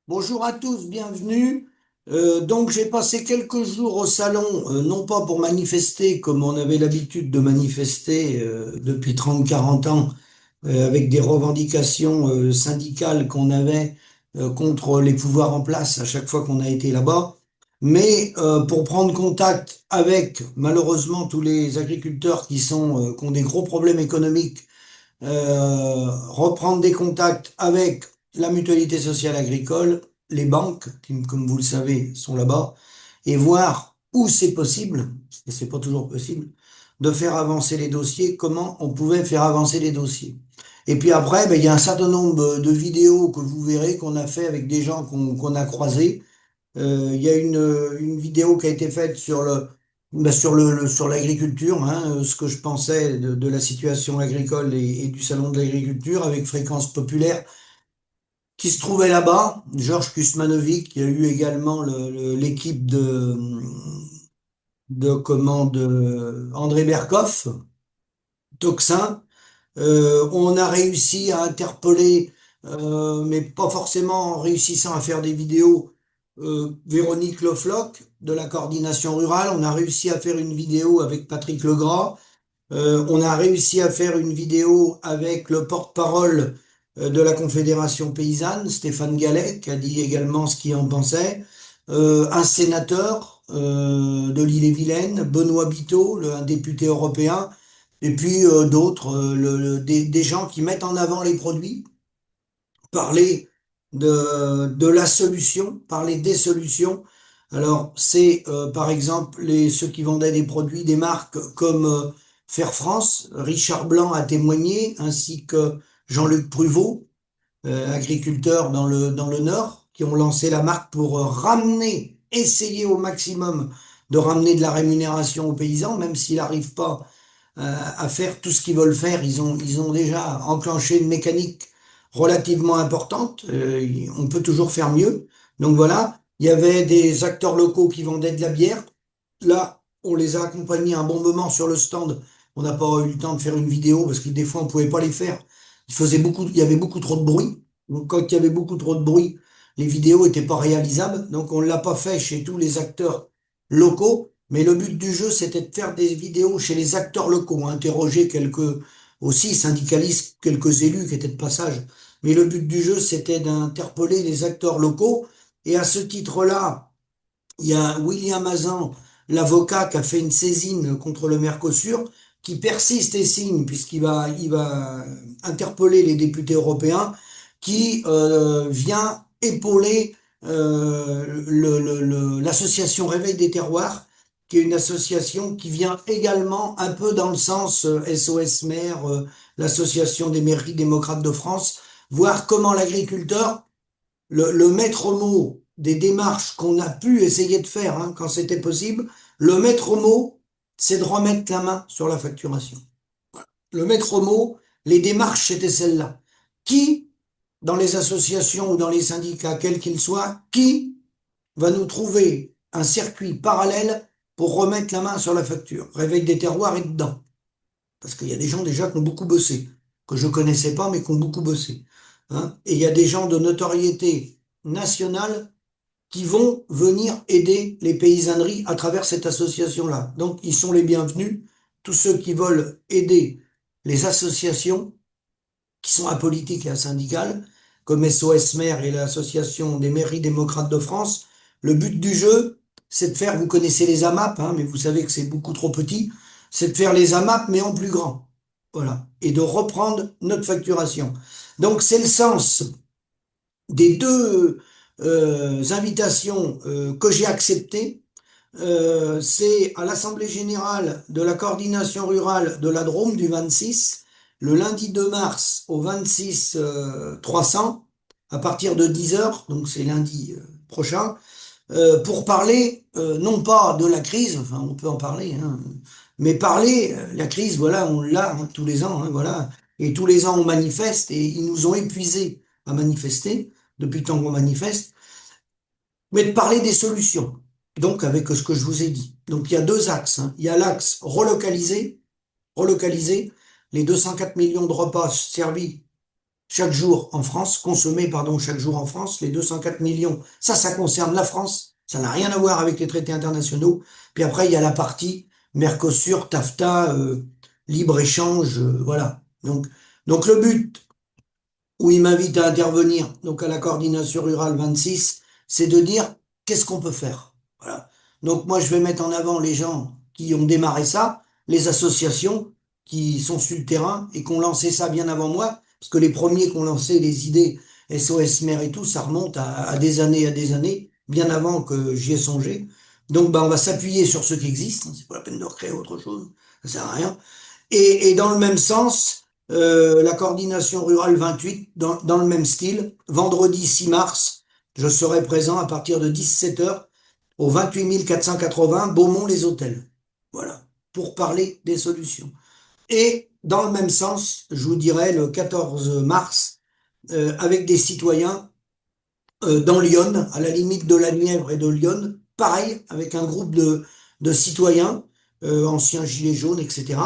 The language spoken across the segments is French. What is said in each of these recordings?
Bonjour à tous, bienvenue. Donc j'ai passé quelques jours au salon, non pas pour manifester comme on avait l'habitude de manifester depuis 30, 40 ans, avec des revendications syndicales qu'on avait contre les pouvoirs en place à chaque fois qu'on a été là-bas, mais pour prendre contact avec malheureusement tous les agriculteurs qui ont des gros problèmes économiques, reprendre des contacts avec la mutualité sociale agricole, les banques, qui, comme vous le savez, sont là-bas, et voir où c'est possible, et c'est pas toujours possible, de faire avancer les dossiers, comment on pouvait faire avancer les dossiers. Et puis après, ben, il y a un certain nombre de vidéos que vous verrez qu'on a fait avec des gens qu'on a croisés. Il y a une vidéo qui a été faite sur sur l'agriculture, hein, ce que je pensais de la situation agricole et du salon de l'agriculture avec Fréquence Populaire qui se trouvait là-bas, Georges Kusmanovic, il y a eu également l'équipe de André Berkoff, Toxin. On a réussi à interpeller, mais pas forcément en réussissant à faire des vidéos, Véronique Lefloc de la coordination rurale. On a réussi à faire une vidéo avec Patrick Legras. On a réussi à faire une vidéo avec le porte-parole de la Confédération paysanne, Stéphane Gallet, qui a dit également ce qu'il en pensait. Un sénateur de l'Ille-et-Vilaine, Benoît Biteau, un député européen, et puis d'autres, des gens qui mettent en avant les produits, parler de la solution, parler des solutions. Alors, c'est par exemple ceux qui vendaient des produits, des marques comme Fair France, Richard Blanc a témoigné, ainsi que Jean-Luc Pruvot, agriculteur dans le Nord, qui ont lancé la marque pour essayer au maximum de ramener de la rémunération aux paysans, même s'ils n'arrivent pas à faire tout ce qu'ils veulent faire. Ils ont déjà enclenché une mécanique relativement importante. On peut toujours faire mieux. Donc voilà, il y avait des acteurs locaux qui vendaient de la bière. Là, on les a accompagnés un bon moment sur le stand. On n'a pas eu le temps de faire une vidéo parce que des fois, on pouvait pas les faire. Il y avait beaucoup trop de bruit. Donc quand il y avait beaucoup trop de bruit, les vidéos étaient pas réalisables. Donc on l'a pas fait chez tous les acteurs locaux. Mais le but du jeu, c'était de faire des vidéos chez les acteurs locaux, interroger quelques aussi syndicalistes, quelques élus qui étaient de passage. Mais le but du jeu, c'était d'interpeller les acteurs locaux. Et à ce titre-là, il y a William Hazan, l'avocat, qui a fait une saisine contre le Mercosur, qui persiste et signe, il va interpeller les députés européens, qui vient épauler l'association Réveil des terroirs, qui est une association qui vient également un peu dans le sens SOS Maire, l'association des mairies démocrates de France, voir comment l'agriculteur, le maître mot des démarches qu'on a pu essayer de faire, hein, quand c'était possible, le maître mot, c'est de remettre la main sur la facturation. Le maître mot, les démarches, c'était celle-là. Qui, dans les associations ou dans les syndicats, quels qu'ils soient, qui va nous trouver un circuit parallèle pour remettre la main sur la facture? Réveil des terroirs est dedans. Parce qu'il y a des gens déjà qui ont beaucoup bossé, que je connaissais pas, mais qui ont beaucoup bossé. Hein. Et il y a des gens de notoriété nationale qui vont venir aider les paysanneries à travers cette association-là. Donc, ils sont les bienvenus. Tous ceux qui veulent aider les associations qui sont apolitiques et asyndicales, comme SOS Maire et l'Association des mairies démocrates de France, le but du jeu, c'est de faire, vous connaissez les AMAP, hein, mais vous savez que c'est beaucoup trop petit, c'est de faire les AMAP, mais en plus grand. Voilà. Et de reprendre notre facturation. Donc, c'est le sens des deux invitations que j'ai acceptées. C'est à l'Assemblée générale de la coordination rurale de la Drôme du 26, le lundi 2 mars au 26 300, à partir de 10 heures, donc c'est lundi prochain, pour parler non pas de la crise, enfin on peut en parler, hein, mais parler, la crise, voilà, on l'a hein, tous les ans, hein, voilà, et tous les ans on manifeste et ils nous ont épuisés à manifester depuis le temps qu'on manifeste, mais de parler des solutions. Donc avec ce que je vous ai dit. Donc il y a deux axes, hein. Il y a l'axe relocaliser les 204 millions de repas servis chaque jour en France, consommés, pardon, chaque jour en France, les 204 millions. Ça concerne la France. Ça n'a rien à voir avec les traités internationaux. Puis après, il y a la partie Mercosur, TAFTA, libre-échange, voilà. Donc le but, où il m'invite à intervenir, donc à la coordination rurale 26, c'est de dire qu'est-ce qu'on peut faire. Voilà. Donc moi, je vais mettre en avant les gens qui ont démarré ça, les associations qui sont sur le terrain et qui ont lancé ça bien avant moi, parce que les premiers qui ont lancé les idées SOS Mère et tout, ça remonte à des années, bien avant que j'y ai songé. Donc ben, on va s'appuyer sur ce qui existe, hein, c'est pas la peine de recréer autre chose, ça sert à rien. Et dans le même sens, la coordination rurale 28, dans le même style, vendredi 6 mars, je serai présent à partir de 17 heures au 28 480 Beaumont-les-Hôtels. Voilà, pour parler des solutions. Et dans le même sens, je vous dirai le 14 mars, avec des citoyens dans Lyon, à la limite de la Nièvre et de Lyon, pareil, avec un groupe de citoyens, anciens gilets jaunes, etc.,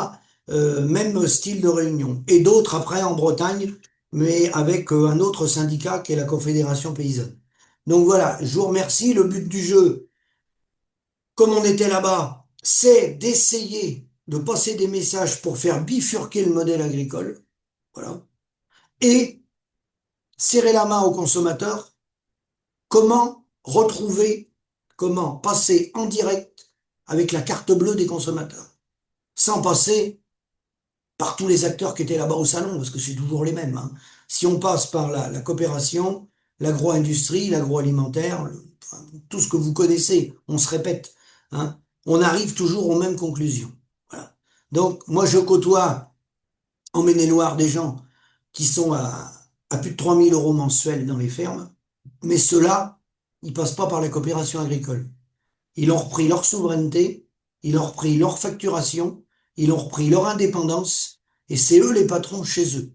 même style de réunion. Et d'autres après en Bretagne, mais avec un autre syndicat qui est la Confédération paysanne. Donc voilà, je vous remercie. Le but du jeu, comme on était là-bas, c'est d'essayer de passer des messages pour faire bifurquer le modèle agricole, voilà, et serrer la main aux consommateurs. Comment retrouver, comment passer en direct avec la carte bleue des consommateurs, sans passer par tous les acteurs qui étaient là-bas au salon, parce que c'est toujours les mêmes, hein. Si on passe par la coopération, l'agro-industrie, l'agroalimentaire, enfin, tout ce que vous connaissez, on se répète, hein, on arrive toujours aux mêmes conclusions. Voilà. Donc, moi, je côtoie en Maine-et-Loire des gens qui sont à plus de 3 000 € mensuels dans les fermes, mais ceux-là, ils passent pas par la coopération agricole. Ils ont repris leur souveraineté, ils ont repris leur facturation, ils ont repris leur indépendance, et c'est eux les patrons chez eux.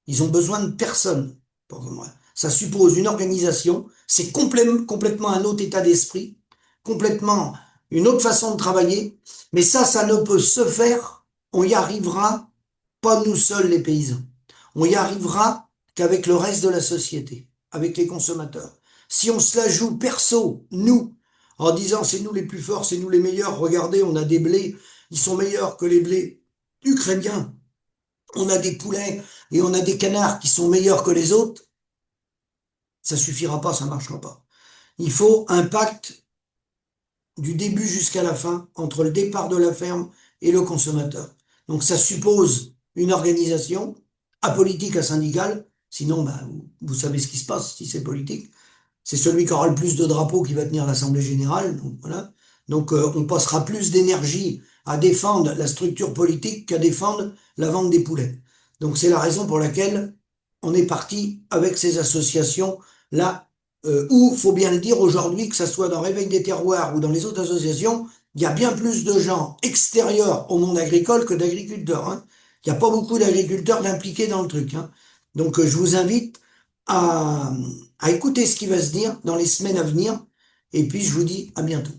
Ils ont besoin de personne. Pour moi. Ça suppose une organisation, c'est complètement un autre état d'esprit, complètement une autre façon de travailler, mais ça ne peut se faire, on y arrivera pas nous seuls les paysans. On y arrivera qu'avec le reste de la société, avec les consommateurs. Si on se la joue perso, nous, en disant c'est nous les plus forts, c'est nous les meilleurs, regardez, on a des blés, ils sont meilleurs que les blés ukrainiens, on a des poulets et on a des canards qui sont meilleurs que les autres, ça suffira pas, ça marchera pas. Il faut un pacte du début jusqu'à la fin entre le départ de la ferme et le consommateur. Donc ça suppose une organisation apolitique à syndicale, sinon bah, vous savez ce qui se passe si c'est politique. C'est celui qui aura le plus de drapeaux qui va tenir l'Assemblée générale. Donc, voilà. Donc on passera plus d'énergie à défendre la structure politique qu'à défendre la vente des poulets. Donc c'est la raison pour laquelle on est parti avec ces associations-là, où, faut bien le dire aujourd'hui, que ce soit dans Réveil des terroirs ou dans les autres associations, il y a bien plus de gens extérieurs au monde agricole que d'agriculteurs, hein. Il n'y a pas beaucoup d'agriculteurs impliqués dans le truc, hein. Donc je vous invite à, à écouter ce qui va se dire dans les semaines à venir. Et puis je vous dis à bientôt.